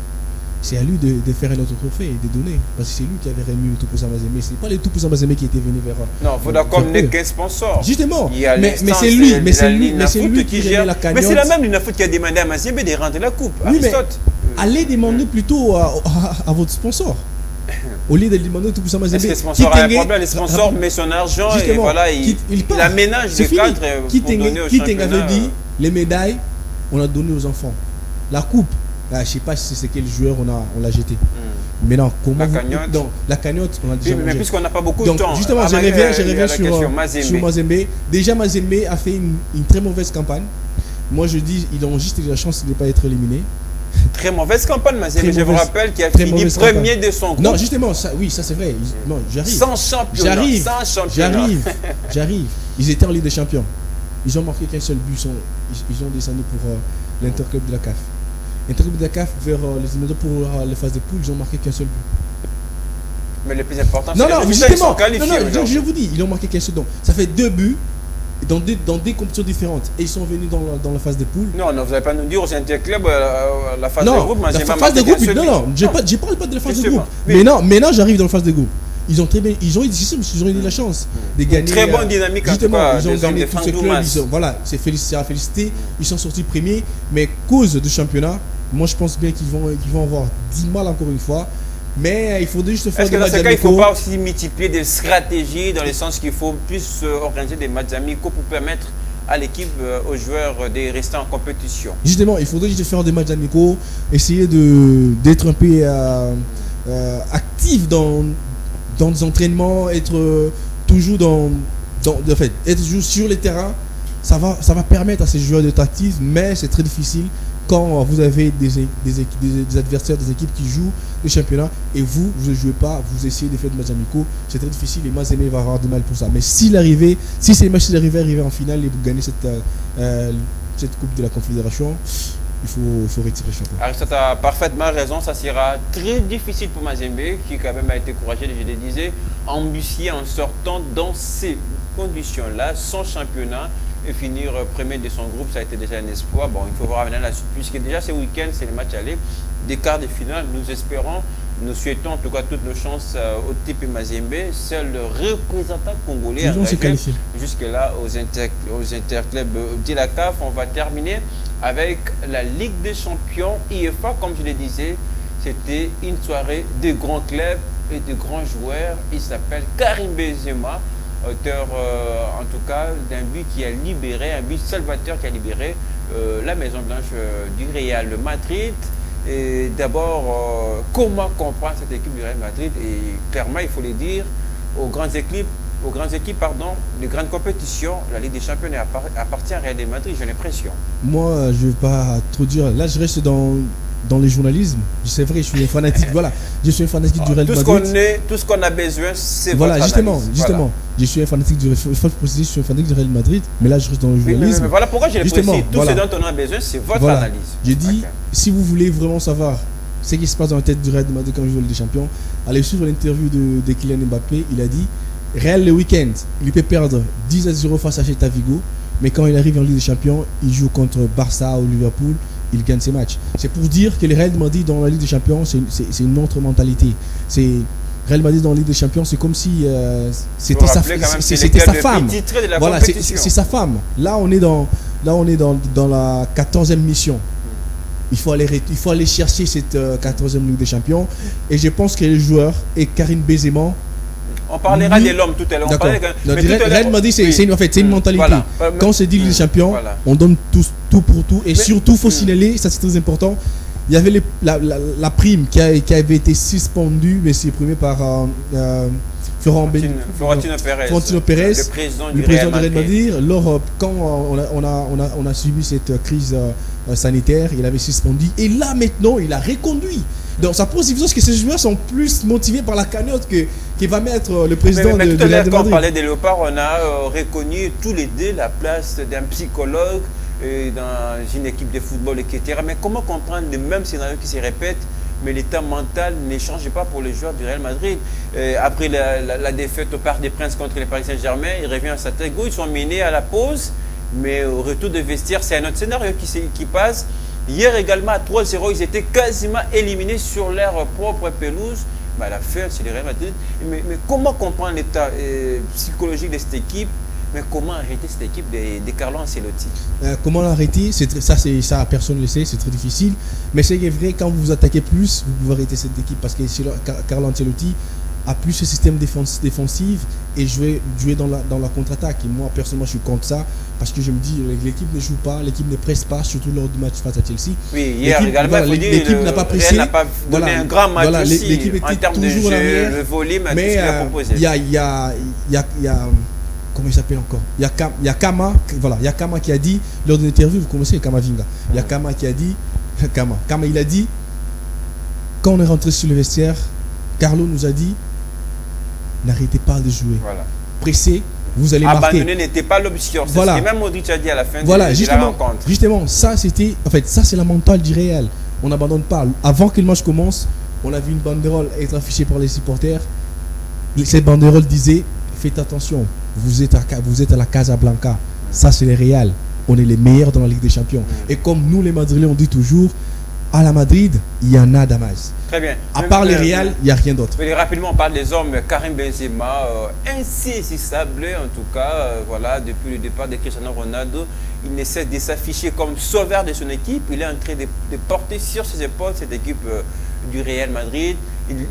C'est à lui de faire un autre trophée et de donner. Parce que c'est lui qui avait remis Tupuisa Mazembe. Ce n'est pas les Tupuisa Mazembe qui étaient venus vers. Non, Vodacom n'est qu'un sponsor. Justement. Mais c'est lui qui gère la cagnotte. Mais c'est la même Linafoot qui a demandé à Mazembe de rendre la coupe. Oui, mais allez demander plutôt à votre sponsor. Au lieu de demander tout ça, Est-ce que le sponsor a un problème? Le sponsor met son argent et voilà, il aménage le cadre pour donner au championnat. Kitenge avait dit, les médailles, on a donné aux enfants. La coupe, je ne sais pas si c'est quel joueur on l'a jeté. Maintenant, comment la cagnotte, on a déjà mais puisqu'on n'a pas beaucoup de temps. Justement, je reviens sur Mazembe. Déjà, Mazembe a fait une très mauvaise campagne. Moi, je dis, ils ont juste eu la chance de ne pas être éliminés. Très mauvaise campagne, Mazembe, je vous rappelle, qui a fini premier de son groupe. Non, justement, ça c'est vrai. Non, j'arrive. Sans championnat. J'arrive. Ils étaient en Ligue des Champions. Ils ont marqué qu'un seul but. Ils ont descendu pour l'Interclub de la CAF. L'Interclub de la CAF vers les éliminatoires pour les phases de poule, ils ont marqué qu'un seul but. Mais le plus important, c'est que ils sont qualifiés. Je vous dis, ils ont marqué qu'un seul. Donc, ça fait 2 buts. Dans des compétitions différentes et ils sont venus dans la phase de poule. Non, vous n'allez pas nous dire au Interclub la phase de groupe. La phase de groupe, non, je ne parle pas de la phase de groupe. Mais maintenant j'arrive dans la phase de groupe. Ils ont très bien, ils ont eu la chance de gagner. Très bonne dynamique en tout cas. Ils ont gagné tous ces clubs. Voilà, c'est à féliciter. Ils sont sortis premiers, mais cause du championnat, moi je pense bien qu'ils vont avoir du mal encore une fois. Mais il faudrait juste faire des matchs amicaux. Est-ce que dans ce cas, il ne faut pas aussi multiplier des stratégies dans le sens qu'il faut plus organiser des matchs amicaux pour permettre à l'équipe, aux joueurs des restants en compétition. Justement, il faudrait juste faire des matchs amicaux, essayer d'être un peu actif dans des entraînements, être toujours en fait, être toujours sur les terrains. Ça va permettre à ces joueurs d'être actifs, mais c'est très difficile quand vous avez des adversaires, des équipes qui jouent le championnat et vous ne jouez pas, vous essayez de faire des matchs amicaux, c'est très difficile et Mazembe va avoir du mal pour ça. Mais si ces matchs arrivaient en finale et vous gagnez cette Coupe de la Confédération, il faut retirer le chapeau. Aristote a parfaitement raison, ça sera très difficile pour Mazembe qui quand même a été courageux, je le disais, ambitieux en sortant dans ces conditions-là, sans championnat. Et finir premier de son groupe, ça a été déjà un espoir. Bon, il faut voir maintenant la suite, puisque déjà ce week-end, c'est le match aller des quarts de finale. Nous espérons, nous souhaitons en tout cas toutes nos chances au type Mazembe. C'est le représentant congolais arrivé jusque-là aux interclubs de la CAF. On va terminer avec la Ligue des champions IFA. Comme je le disais, c'était une soirée de grands clubs et de grands joueurs. Il s'appelle Karim Benzema, auteur en tout cas d'un but qui a libéré, un but salvateur qui a libéré la Maison Blanche du Real Madrid. Et d'abord, comment comprendre cette équipe du Real Madrid? Et clairement, il faut le dire, aux grandes équipes, de grandes compétitions, la Ligue des Champions appartient à Real Madrid, j'ai l'impression. Moi, je ne vais pas trop dire. Là, je reste dans le journalisme. C'est vrai, je suis un fanatique. Voilà, je suis un fanatique du Real Madrid. Tout ce qu'on a besoin, c'est voilà, votre justement, analyse. justement. Voilà. Je suis un fanatique je suis un fanatique du Real Madrid, mais là, je reste dans le journalisme. Mais voilà pourquoi je l'ai précisé. Tout voilà. ce dont on a besoin, c'est votre voilà. analyse. Je dis, si vous voulez vraiment savoir ce qui se passe dans la tête du Real Madrid quand il joue la Ligue des Champions, allez suivre l'interview de Kylian Mbappé. Il a dit, Real le week-end, il peut perdre 10-0 face à Celta Vigo, mais quand il arrive en Ligue des Champions, il joue contre Barça ou Liverpool, il gagne ses matchs. C'est pour dire que le Real Madrid dans la Ligue des Champions, c'est une autre mentalité. Real Madrid dans la Ligue des Champions, c'est comme si c'était sa femme. Voilà, c'est sa femme. Là, on est dans la 14e mission. Il faut aller chercher cette 14e Ligue des Champions. Et je pense que les joueurs et Karim Benzema. On parlera de l'homme tout à l'heure. Real Madrid, c'est une mentalité. Voilà. Quand c'est dit Ligue des Champions, on donne tout pour tout. Et surtout, il faut signaler, ça c'est très important, il y avait la prime qui avait été suspendue, mais c'est primé par Florentino Pérez, le président du Real Madrid. Quand on a subi cette crise sanitaire, il avait suspendu. Et là, maintenant, il a reconduit. Donc ça pose évidence que ces joueurs sont plus motivés par la cagnotte qui va mettre le président de Real Madrid. Quand on parlait des Léopards, on a reconnu tous les deux la place d'un psychologue dans une équipe de football, etc. Mais comment comprendre le même scénario qui se répète, mais l'état mental ne change pas pour les joueurs du Real Madrid? Après la défaite au Parc des Princes contre le Paris Saint-Germain, il revient à Santiago, ils sont menés à la pause, mais au retour de vestiaire, c'est un autre scénario qui passe. Hier également à 3-0, ils étaient quasiment éliminés sur leur propre pelouse. Mais à la fin, c'est le Real Madrid. Mais comment comprendre l'état psychologique de cette équipe? Mais comment arrêter cette équipe de Carlo Ancelotti? Comment l'arrêter? Ça, personne ne le sait, c'est très difficile. Mais c'est vrai, quand vous vous attaquez plus, vous pouvez arrêter cette équipe parce que Carlo Ancelotti a plus ce système défensif et jouer dans la contre-attaque. Et moi, personnellement, je suis contre ça parce que je me dis l'équipe ne joue pas, l'équipe ne presse pas, surtout lors du match face à Chelsea. Oui, hier également, l'équipe n'a pas pressé. N'a pas donné un grand match aussi, l'équipe était en termes de toujours jeu, le volume, tout ce qu'il a proposé. Il y a comment il s'appelle encore? Il y a Kama qui a dit, lors d'une interview, vous connaissez Kamavinga. Il y a Kama qui a dit, Kama il a dit, quand on est rentré sur le vestiaire, Carlo nous a dit, n'arrêtez pas de jouer. Voilà. Pressez, vous allez marquer. Abandonner n'était pas l'option. C'est ce que même Modric a dit à la fin de la rencontre. Justement, ça c'est la mentale du Real. On n'abandonne pas. Avant que le match commence, on a vu une banderole être affichée par les supporters. Cette banderole disait, faites attention, vous êtes à la Casablanca. Ça c'est le Real. On est les meilleurs dans la Ligue des Champions. Et comme nous les Madrilènes on dit toujours, à la Madrid, il y en a damas. Très bien. À part les Real, il n'y a rien d'autre. Rapidement, on parle des hommes. Karim Benzema, insaisissable en tout cas, voilà, depuis le départ de Cristiano Ronaldo, il essaie de s'afficher comme sauveur de son équipe. Il est en train de porter sur ses épaules cette équipe du Real Madrid.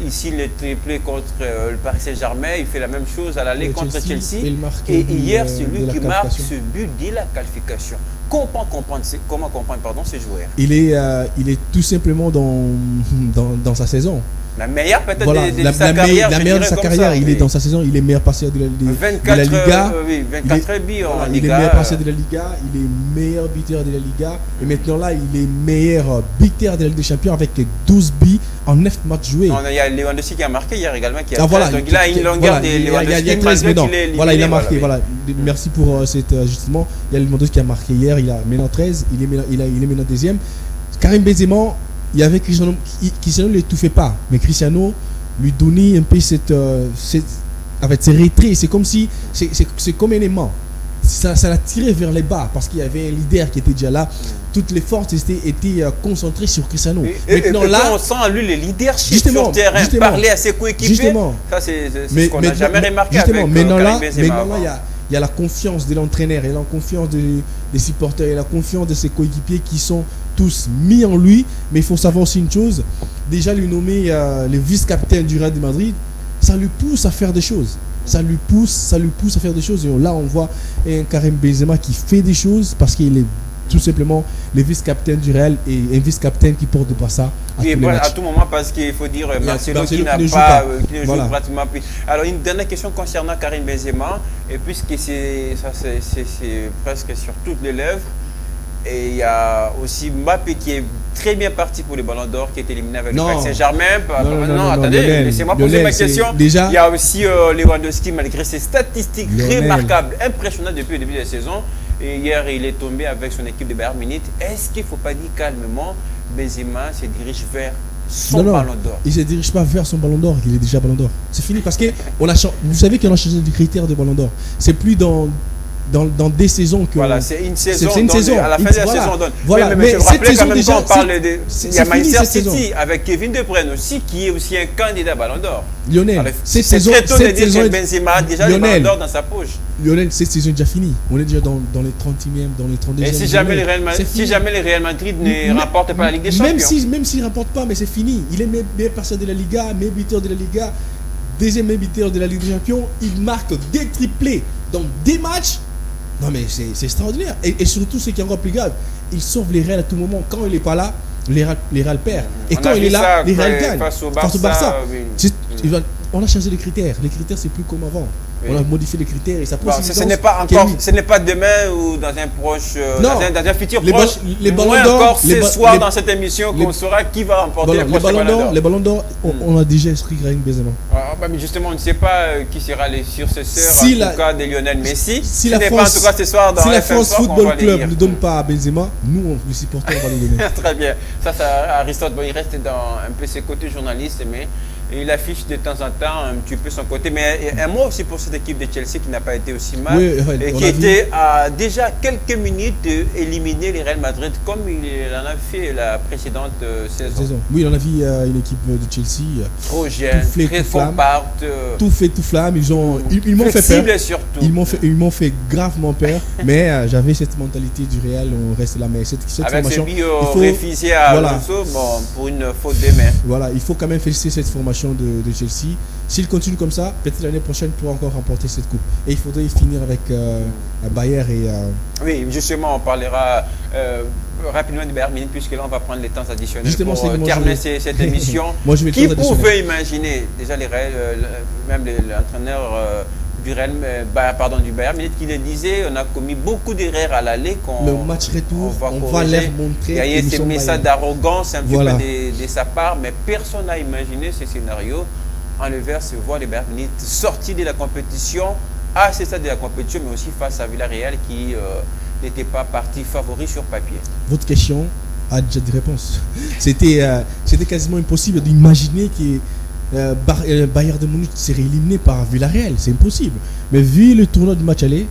Ici, le triplé contre le Paris Saint-Germain. Il fait la même chose à l'aller contre Chelsea. Et hier, c'est lui qui marque ce but de la qualification. Comment comprendre ce joueur? Il est tout simplement dans sa saison. La meilleure peut-être de sa carrière. La meilleure de sa carrière. Il est dans sa saison. Il est meilleur passeur de la Liga. 24 buts en Liga. Il est meilleur passeur de la Liga. Il est meilleur buteur de la Liga. Et maintenant là, il est meilleur buteur de la Ligue des Champions avec 12 buts en 9 matchs joués. Il y a Lewandowski qui a marqué hier également. Donc il a une longueur de Lewandowski. Il y a 13 maintenant. Voilà, il a marqué. Voilà. Merci pour cet ajustement. Il y a Lewandowski qui a marqué hier. Il a maintenant 13. Il est maintenant deuxième. Karim Benzema. Il y avait Cristiano ne l'étouffait pas, mais Cristiano lui donnait un peu cette retraits. C'est comme si, c'est comme un aimant. Ça l'a tiré vers les bas parce qu'il y avait un leader qui était déjà là. Toutes les forces étaient concentrées sur Cristiano. Maintenant là, on sent lui le leadership sur le terrain, parler à ses coéquipiers. Ça c'est ce qu'on n'a jamais remarqué avec Karim Benzema. Maintenant il y a la confiance de l'entraîneur, il y a la confiance des supporters, il y a la confiance de ses coéquipiers qui sont tous mis en lui. Mais il faut savoir aussi une chose, déjà lui nommer le vice-capitaine du Real de Madrid, ça lui pousse à faire des choses. Ça lui pousse à faire des choses. Et là on voit un Karim Benzema qui fait des choses parce qu'il est tout simplement le vice-capitaine du Real et un vice-capitaine qui porte pas ça à tout moment, parce qu'il faut dire Marcelo qui ne joue pratiquement plus. Alors une dernière question concernant Karim Benzema, et puisque c'est presque sur toutes les lèvres, et il y a aussi Mbappé qui est très bien parti pour le Ballon d'Or, qui est éliminé avec le Paris Saint-Germain. Non, attendez, laissez-moi poser ma question. Il y a aussi Lewandowski, malgré ses statistiques remarquables, impressionnantes depuis le début de la saison. Et hier, il est tombé avec son équipe de Bayern Munich. Est-ce qu'il ne faut pas dire calmement, Benzema se dirige vers son Ballon d'Or? Il ne se dirige pas vers son Ballon d'Or, il est déjà Ballon d'Or. C'est fini parce que vous savez qu'on a changé de critère de Ballon d'Or. C'est plus dans des saisons que... Voilà, c'est une saison. À la fin de la saison, voilà. Mais je rappelle quand même qu'on parle de... Il y a Manchester City avec Kevin De Bruyne aussi, qui est aussi un candidat Ballon d'Or. Lionel, cette saison... C'est très tôt de dire que Benzema a déjà le Ballon d'Or dans sa poche. Lionel, cette saison est déjà finie. On est déjà dans les 30e, dans les 32e. Et si jamais le Real Madrid ne remporte pas la Ligue des Champions? Même s'il ne remporte pas, mais c'est fini. Il est meilleur passeur de la Liga, meilleur buteur de la Liga, deuxième meilleur buteur de la Ligue des Champions. Il marque des triplés dans des matchs. Non mais c'est extraordinaire. Et surtout, ce qui est encore plus grave, il sauve les Real à tout moment. Quand il n'est pas là, les Real perdent. Et quand il est là, les Real gagnent. Face au Barça. On a changé les critères. Les critères, c'est plus comme avant. On a modifié les critères et ça pose ce n'est pas demain ou dans un proche, dans un futur proche. Les Ballons d'Or, ce soir dans cette émission qu'on saura qui va remporter le prochain Ballon d'Or. Les Ballons d'Or, on a déjà inscrit Karim Benzema. Mais justement, on ne sait pas qui sera les successeurs en tout cas de Lionel Messi. Si la France Football Club ne donne pas à Benzema, nous, les supporters, on va le donner. Très bien. Ça Aristote, il reste dans un peu ses côtés journalistes, mais il affiche de temps en temps un petit peu son côté. Mais un mot aussi pour cette équipe de Chelsea qui n'a pas été aussi mal et qui était à déjà quelques minutes d'éliminer les Real Madrid comme il en a fait la précédente saison. Oui, on a vu une équipe de Chelsea trop jeune, très compacte, tout fait tout flamme. Ils m'ont fait peur. Surtout. Ils m'ont fait gravement peur. Mais j'avais cette mentalité du Real, on reste là. Mais cette avec formation, il faut réfuser à Alonso pour une faute de main. Voilà, il faut quand même féliciter cette formation de Chelsea. S'il continue comme ça, peut-être l'année prochaine pourra encore remporter cette coupe. Et il faudrait finir avec Bayer et... Oui, justement, on parlera rapidement du Bayern Munich, puisque là on va prendre les temps additionnels justement, pour terminer cette émission. Qui pouvait imaginer, déjà même l'entraîneur du Bayern Munich qui le disait, on a commis beaucoup d'erreurs à l'aller. Le match retour, on va leur montrer. Il y a eu ces messages d'arrogance un petit peu de sa part, mais personne n'a imaginé ce scénario. En l'hiver, se voit les Bayern Munich sortis de la compétition, à ce stade de la compétition, mais aussi face à Villarreal qui n'était pas parti favori sur papier. Votre question a déjà des réponses. C'était quasiment impossible d'imaginer que Bayern de Munich serait éliminé par Villarreal. C'est impossible. Mais vu le tournoi du match aller,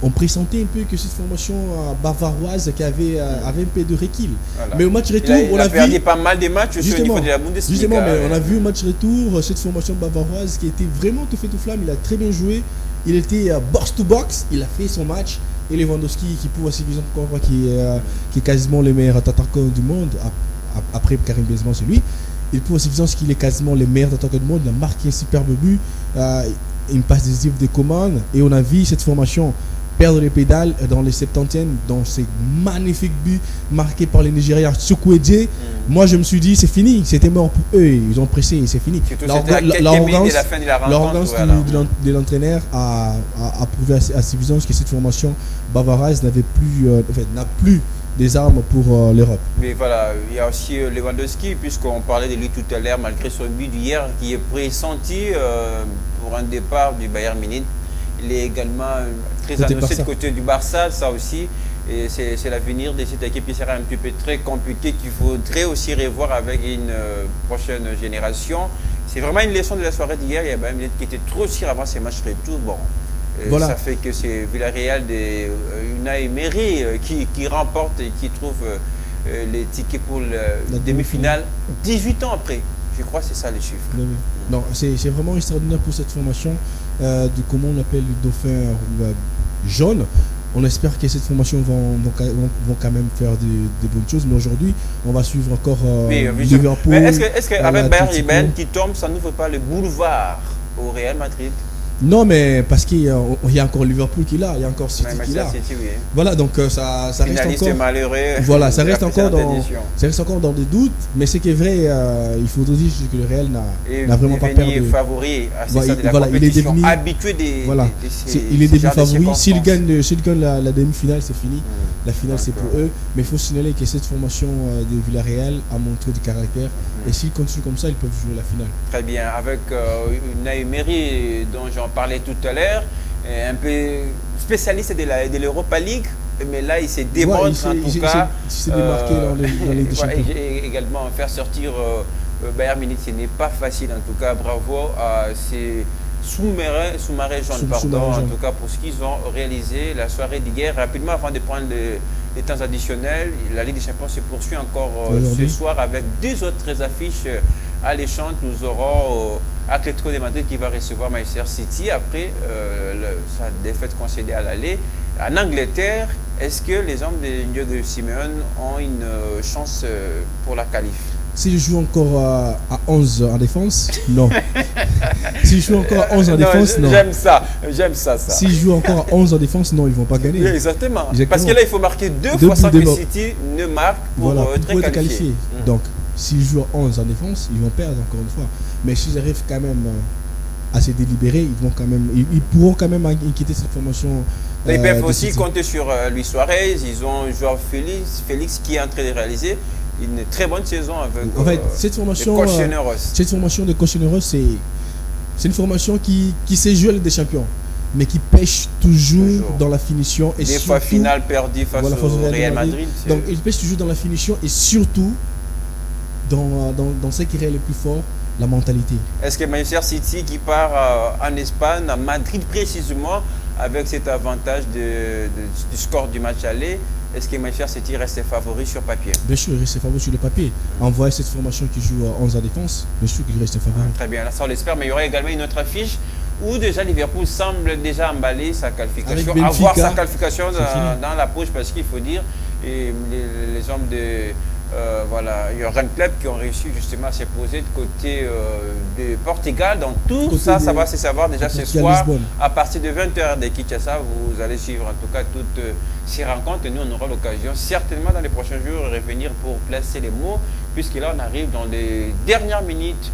on pressentait un peu que cette formation bavaroise qui avait un peu de recul. Voilà. Mais au match retour, on a perdu pas mal de matchs au niveau de la Bundesliga. Justement, mais on a vu au match retour cette formation bavaroise qui était vraiment tout fait tout flamme. Il a très bien joué. Il était box to box. Il a fait son match. Et Lewandowski qui prouve assez bien qui est quasiment le meilleur attaquant du monde après Karim Benzema, c'est lui. Il prouve à suffisance qu'il est quasiment le meilleur attaquant du monde. Il a marqué un superbe but, une passe décisive de Coman. Et on a vu cette formation perdre les pédales dans les 70e, dans ces magnifiques buts marqués par les Nigériens Chukwueze. Moi, je me suis dit, c'est fini, c'était mort pour eux. Ils ont pressé et c'est fini. L'arrogance de l'entraîneur a prouvé à suffisance que cette formation bavaroise n'a plus des armes pour l'Europe. Mais voilà, il y a aussi Lewandowski, puisqu'on parlait de lui tout à l'heure, malgré son but d'hier, qui est pressenti pour un départ du Bayern Munich. Il est également très annoncé du côté du Barça, ça aussi. Et c'est l'avenir de cette équipe qui sera un petit peu très compliqué, qu'il faudrait aussi revoir avec une prochaine génération. C'est vraiment une leçon de la soirée d'hier. Il y a Bayern Munich qui était trop sûr avant ces matchs retour. Bon, voilà. Ça fait que c'est Villarreal de Unai Emery qui remporte et qui trouve les tickets pour la demi-finale 18 ans après. Je crois que c'est ça les chiffres. Non, c'est vraiment extraordinaire pour cette formation de comment on appelle le dauphin jaune. On espère que cette formation vont quand même faire des bonnes choses. Mais aujourd'hui, on va suivre encore Liverpool. Mais est-ce qu'avec Bayern qui tombe, ça n'ouvre pas le boulevard au Real Madrid? Non, mais parce qu'il y a encore Liverpool qui est là, il y a encore City qui est là. Oui. Voilà, donc ça reste encore. Malheureux. Voilà, ça reste encore dans des doutes, mais ce qui est vrai, il faut dire que le Real n'a vraiment pas perdu. Il est favori à ce stade de la compétition, habitué des il est devenu favori. S'il gagne la demi-finale, c'est fini. La finale, c'est pour eux. Mais il faut signaler que cette formation de Villarreal a montré du caractère. Et s'ils continuent comme ça, ils peuvent jouer la finale. Très bien. Avec Unai Emery, dont j'en parlais tout à l'heure, un peu spécialiste de l'Europa League, mais là, il s'est démontré en tout cas. Il s'est démarqué dans les deux champions. Et également, faire sortir Bayern Munich, ce n'est pas facile. En tout cas, bravo à ces sous-marins jaunes, en tout cas, pour ce qu'ils ont réalisé la soirée d'hier. Rapidement, avant de prendre les temps additionnels, la Ligue des Champions se poursuit encore ce soir avec deux autres affiches alléchantes. Nous aurons Atlético de Madrid qui va recevoir Manchester City après sa défaite concédée à l'aller. En Angleterre, est-ce que les hommes de Diego Simeone ont une chance pour la qualif? S'il joue encore à 11 en défense, non. S'il joue encore à 11 en défense, non. J'aime ça. S'il joue encore à 11 en défense, non, ils ne vont pas gagner. Oui, exactement. Parce que là, il faut marquer deux fois sans que City ne marque pour être qualifié. Donc, s'ils jouent à 11 en défense, ils vont perdre encore une fois. Mais s'ils arrivent quand même à se délibérer, ils pourront quand même inquiéter cette formation. Ils peuvent aussi compter sur Luis Suarez. Ils ont Joao Félix qui est en train de réaliser une très bonne saison avec cette formation de Cochoneros, c'est une formation qui sait jouer des champions, mais qui pêche toujours dans la finition. Et des fois finale perdue face au Real Madrid. Donc il pêche toujours dans la finition et surtout dans ce qui est le plus fort, la mentalité. Est-ce que Manchester City qui part en Espagne, à Madrid précisément, avec cet avantage du score du match aller, est-ce que Manchester City reste favori sur papier? Bien sûr, il reste favori sur le papier. En voyant cette formation qui joue à 11 en défense, bien sûr qu'il reste favori. Très bien, là ça on l'espère, mais il y aura également une autre affiche où déjà Liverpool semble déjà emballer sa qualification, avoir sa qualification dans la poche, parce qu'il faut dire, et les hommes de il y aura un club qui ont réussi justement à se poser de côté de Portugal. Donc tout ça, ça va se savoir déjà ce soir à partir de 20h de Kinshasa. Vous allez suivre en tout cas toutes ces rencontres et nous on aura l'occasion certainement dans les prochains jours de revenir pour placer les mots, puisque là on arrive dans les dernières minutes,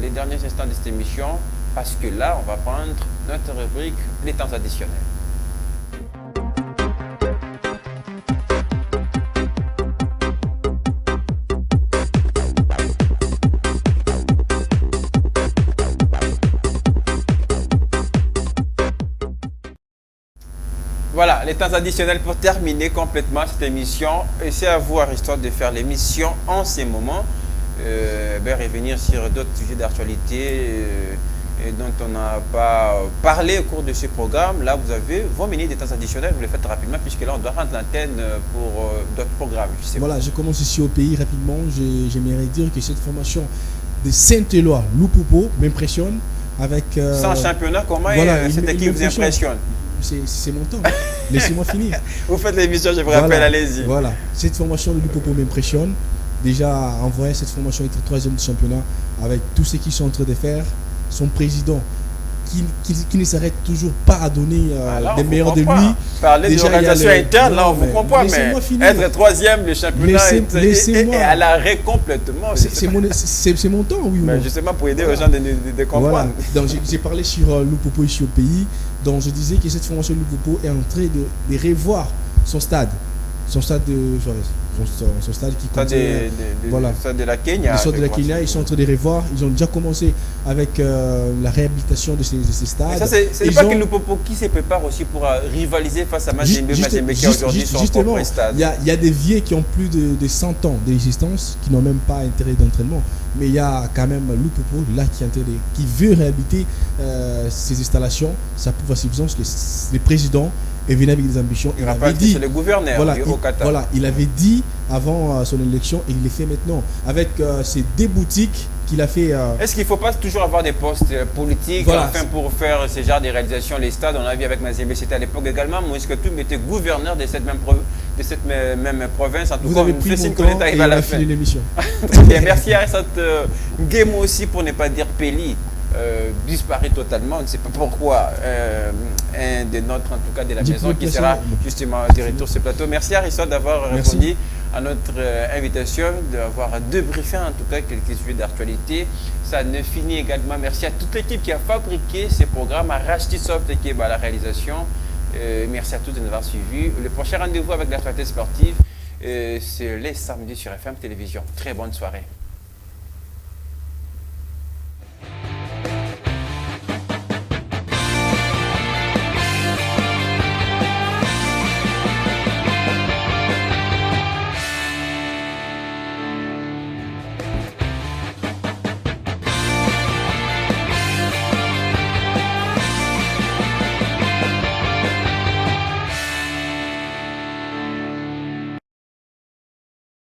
les derniers instants de cette émission, parce que là on va prendre notre rubrique les temps additionnels. Voilà, les temps additionnels pour terminer complètement cette émission. Et c'est à vous, Aristote, de faire l'émission en ces moments. Revenir sur d'autres sujets d'actualité dont on n'a pas parlé au cours de ce programme. Là, vous avez vos minutes des temps additionnels. Vous les faites rapidement, puisque là, on doit rendre l'antenne pour d'autres programmes. Voilà, je commence ici au pays rapidement. J'aimerais dire que cette formation de Saint-Éloi, Loupopo, m'impressionne. Avec, sans championnat, comment cette équipe vous impressionne? C'est mon temps. Laissez-moi finir. Vous faites l'émission, je vous rappelle, allez-y. Voilà. Cette formation de Lupopo m'impressionne. déjà envoyé cette formation être troisième du championnat avec tout ce qu'ils sont en train de faire. Son président qui ne s'arrête toujours pas à donner des meilleurs de lui. Parler de l'organisation interne, là on vous comprend, mais être troisième du championnat et à l'arrêt complètement. C'est mon temps, oui. Mais justement pour aider aux gens de comprendre. Voilà. Donc j'ai parlé sur Lupopo ici au pays, donc je disais que cette formation de Lupopo est en train de revoir son stade de son stade qui contient le stade de la Kenya. Le stade de la Kenya, ils sont en train de revoir. Ils ont déjà commencé avec la réhabilitation de ces stades. C'est pas que Lupopo qui se prépare aussi pour rivaliser face à Mazembe qui aujourd'hui son propre stade. Il y a des vieux qui ont plus de 100 ans d'existence qui n'ont même pas intérêt d'entraînement. Mais il y a quand même Lupopo là qui veut réhabiliter ces installations. Ça prouve à suffisance que les présidents est venu avec des ambitions. Il avait dit, c'est le gouverneur au Qatar. Voilà, il avait dit avant son élection et il le fait maintenant avec ces deux boutiques qu'il a fait. Est-ce qu'il ne faut pas toujours avoir des postes politiques pour faire ce genre de réalisations? Les stades, on l'a vu avec Mazembe, c'était à l'époque également. Mais est-ce que tout était gouverneur de cette même province? En tout vous cas, avez pris mon temps et il a fini l'émission. Très bien, merci à cette game aussi, pour ne pas dire Peli. Disparaît totalement, on ne sait pas pourquoi, un des nôtres en tout cas de la maison qui sera justement de retour sur ce plateau. Merci Harrison d'avoir répondu à notre invitation, d'avoir débriefé en tout cas quelques sujets d'actualité. Ça ne finit également. Merci à toute l'équipe qui a fabriqué ces programmes, à Rashtisoft qui est à la réalisation. Merci à tous de nous avoir suivis. Le prochain rendez-vous avec l'actualité sportive, c'est les samedis sur FM Télévision. Très bonne soirée.